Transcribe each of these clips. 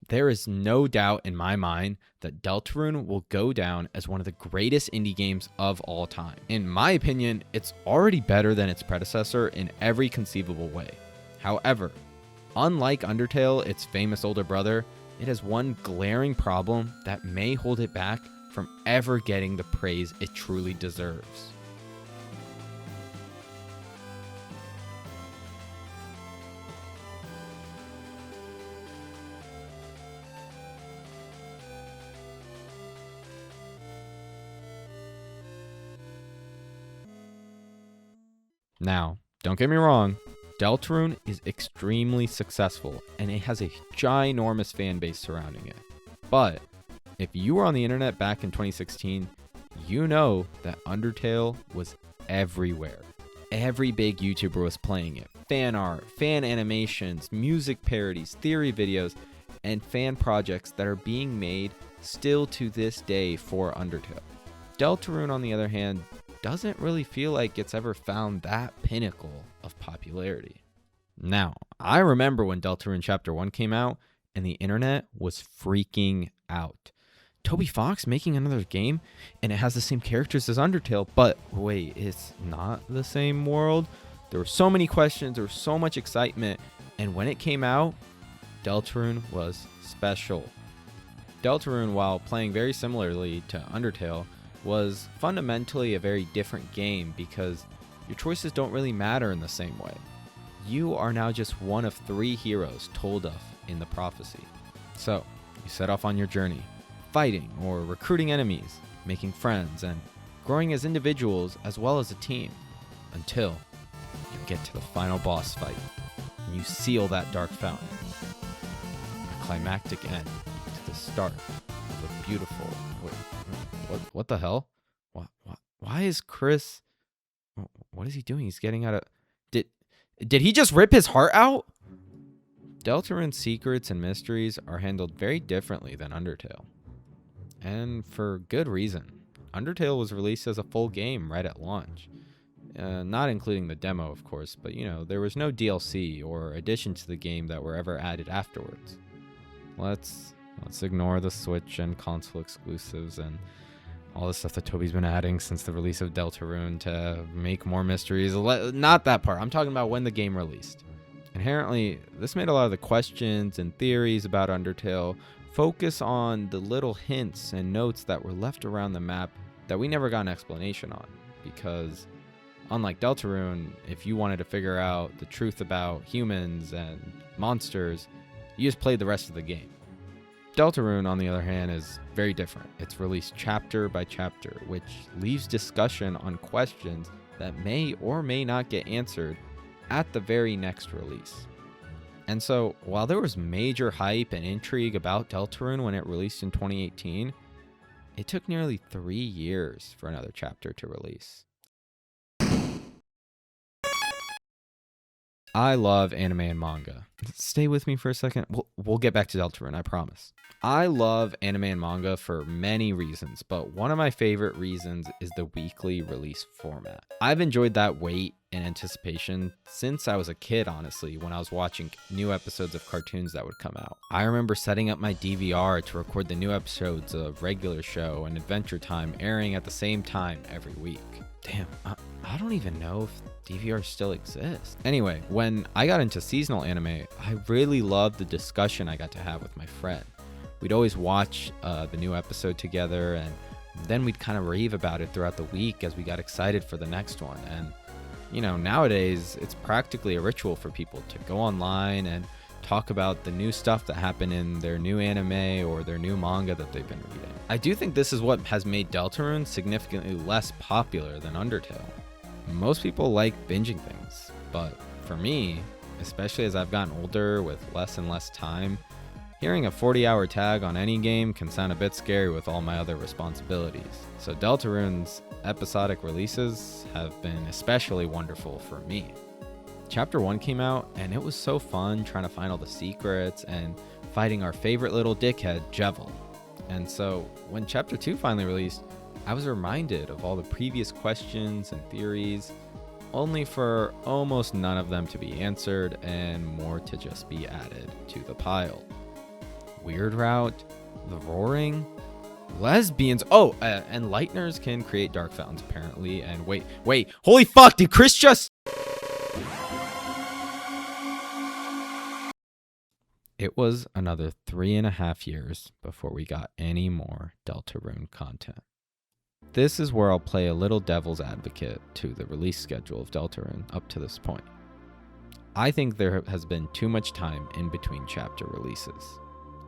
there is no doubt in my mind that Deltarune will go down as one of the greatest indie games of all time. In my opinion, it's already better than its predecessor in every conceivable way. However, unlike Undertale, its famous older brother, it has one glaring problem that may hold it back from ever getting the praise it truly deserves. Now, don't get me wrong, Deltarune is extremely successful and it has a ginormous fan base surrounding it. But if you were on the internet back in 2016, you know that Undertale was everywhere. Every big YouTuber was playing it. Fan art, fan animations, music parodies, theory videos, and fan projects that are being made still to this day for Undertale. Deltarune, on the other hand, doesn't really feel like it's ever found that pinnacle of popularity. Now, I remember when Deltarune Chapter 1 came out and the internet was freaking out. Toby Fox making another game and it has the same characters as Undertale, but wait, it's not the same world? There were so many questions, there was so much excitement, and when it came out, Deltarune was special. Deltarune, while playing very similarly to Undertale, was fundamentally a very different game because your choices don't really matter in the same way. You are now just one of 3 heroes told of in the prophecy. So, you set off on your journey, fighting or recruiting enemies, making friends, and growing as individuals as well as a team, until you get to the final boss fight, and you seal that dark fountain. A climactic end to the start of a beautiful... What the hell? Why is Chris... What is he doing? He's getting out of... Did he just rip his heart out? Deltarune's secrets and mysteries are handled very differently than Undertale. And for good reason. Undertale was released as a full game right at launch. Not including the demo, of course, but there was no DLC or addition to the game that were ever added afterwards. Let's ignore the Switch and console exclusives and all the stuff that Toby's been adding since the release of Deltarune to make more mysteries. Not that part. I'm talking about when the game released. Inherently, this made a lot of the questions and theories about Undertale focus on the little hints and notes that were left around the map that we never got an explanation on. Because unlike Deltarune, if you wanted to figure out the truth about humans and monsters, you just played the rest of the game. Deltarune, on the other hand, is very different. It's released chapter by chapter, which leaves discussion on questions that may or may not get answered at the very next release. And so, while there was major hype and intrigue about Deltarune when it released in 2018, it took nearly 3 years for another chapter to release. I love anime and manga. Stay with me for a second. We'll get back to Deltarune, I promise. I love anime and manga for many reasons, but one of my favorite reasons is the weekly release format. I've enjoyed that wait and anticipation since I was a kid, honestly, when I was watching new episodes of cartoons that would come out. I remember setting up my DVR to record the new episodes of Regular Show and Adventure Time airing at the same time every week. Damn, I don't even know if DVR still exists. Anyway, when I got into seasonal anime, I really loved the discussion I got to have with my friend. We'd always watch the new episode together, and then we'd kind of rave about it throughout the week as we got excited for the next one. And nowadays it's practically a ritual for people to go online and talk about the new stuff that happened in their new anime or their new manga that they've been reading. I do think this is what has made Deltarune significantly less popular than Undertale. Most people like binging things, but for me, especially as I've gotten older with less and less time, hearing a 40-hour tag on any game can sound a bit scary with all my other responsibilities. So Deltarune's episodic releases have been especially wonderful for me. Chapter 1 came out, and it was so fun trying to find all the secrets and fighting our favorite little dickhead, Jevil. And so when Chapter 2 finally released, I was reminded of all the previous questions and theories, only for almost none of them to be answered and more to just be added to the pile. weird route, the roaring, lesbians. Oh, and Lightners can create dark fountains apparently. And wait, holy fuck, did Chris just... It was another 3.5 years before we got any more Deltarune content. This is where I'll play a little devil's advocate to the release schedule of Deltarune up to this point. I think there has been too much time in between chapter releases.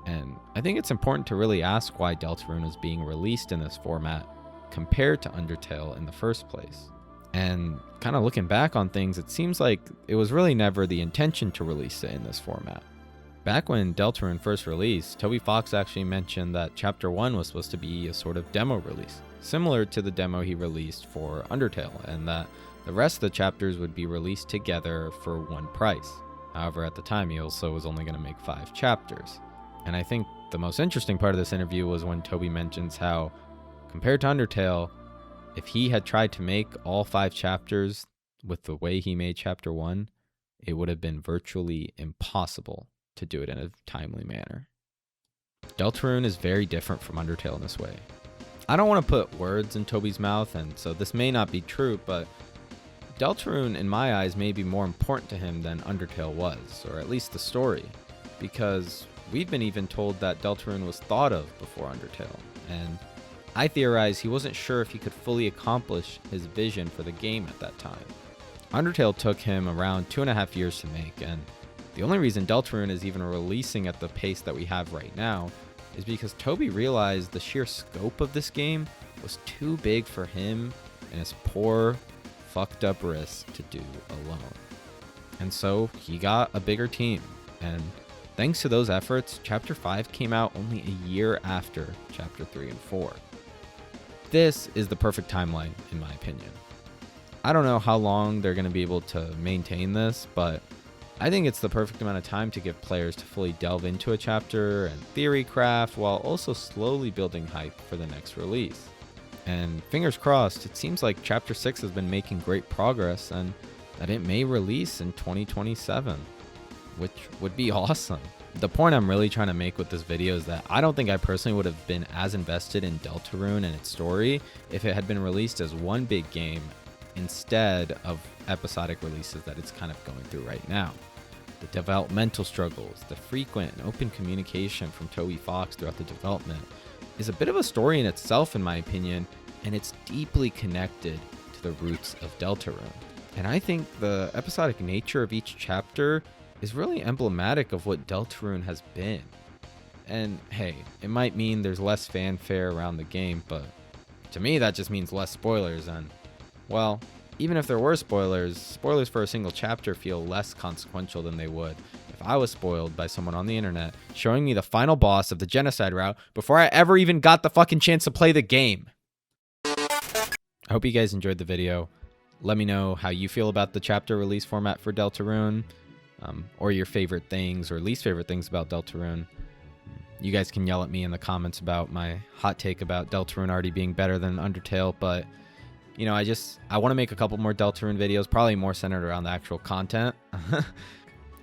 And I think it's important to really ask why Deltarune is being released in this format compared to Undertale in the first place. And kind of looking back on things, it seems like it was really never the intention to release it in this format. Back when Deltarune first released, Toby Fox actually mentioned that Chapter 1 was supposed to be a sort of demo release, similar to the demo he released for Undertale, and that the rest of the chapters would be released together for one price. However, at the time, he also was only going to make 5 chapters. And I think the most interesting part of this interview was when Toby mentions how, compared to Undertale, if he had tried to make all 5 chapters with the way he made Chapter 1, it would have been virtually impossible to do it in a timely manner. Deltarune is very different from Undertale in this way. I don't want to put words in Toby's mouth, and so this may not be true, but Deltarune, in my eyes, may be more important to him than Undertale was, or at least the story, because we've been even told that Deltarune was thought of before Undertale, and I theorize he wasn't sure if he could fully accomplish his vision for the game at that time. Undertale took him around 2.5 years to make, and the only reason Deltarune is even releasing at the pace that we have right now is because Toby realized the sheer scope of this game was too big for him and his poor, fucked up wrist to do alone. And so he got a bigger team, and thanks to those efforts, Chapter 5 came out only a year after Chapter 3 and 4. This is the perfect timeline, in my opinion. I don't know how long they're going to be able to maintain this, but I think it's the perfect amount of time to give players to fully delve into a chapter and theory craft while also slowly building hype for the next release. And fingers crossed, it seems like Chapter 6 has been making great progress and that it may release in 2027, which would be awesome. The point I'm really trying to make with this video is that I don't think I personally would have been as invested in Deltarune and its story if it had been released as one big game instead of episodic releases that it's kind of going through right now. The developmental struggles, the frequent and open communication from Toby Fox throughout the development is a bit of a story in itself, in my opinion, and it's deeply connected to the roots of Deltarune. And I think the episodic nature of each chapter is really emblematic of what Deltarune has been. And hey, it might mean there's less fanfare around the game, but to me that just means less spoilers, and well, even if there were spoilers for a single chapter feel less consequential than they would if I was spoiled by someone on the internet showing me the final boss of the genocide route before I ever even got the fucking chance to play the game. I hope you guys enjoyed the video. Let me know how you feel about the chapter release format for Deltarune, or your favorite things or least favorite things about Deltarune. You guys can yell at me in the comments about my hot take about Deltarune already being better than Undertale, but you know, I want to make a couple more Deltarune videos, probably more centered around the actual content.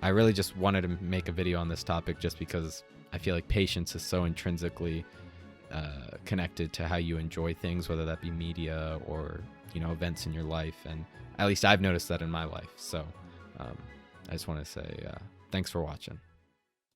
I really just wanted to make a video on this topic just because I feel like patience is so intrinsically connected to how you enjoy things, whether that be media or, you know, events in your life. And at least I've noticed that in my life. So I just want to say thanks for watching.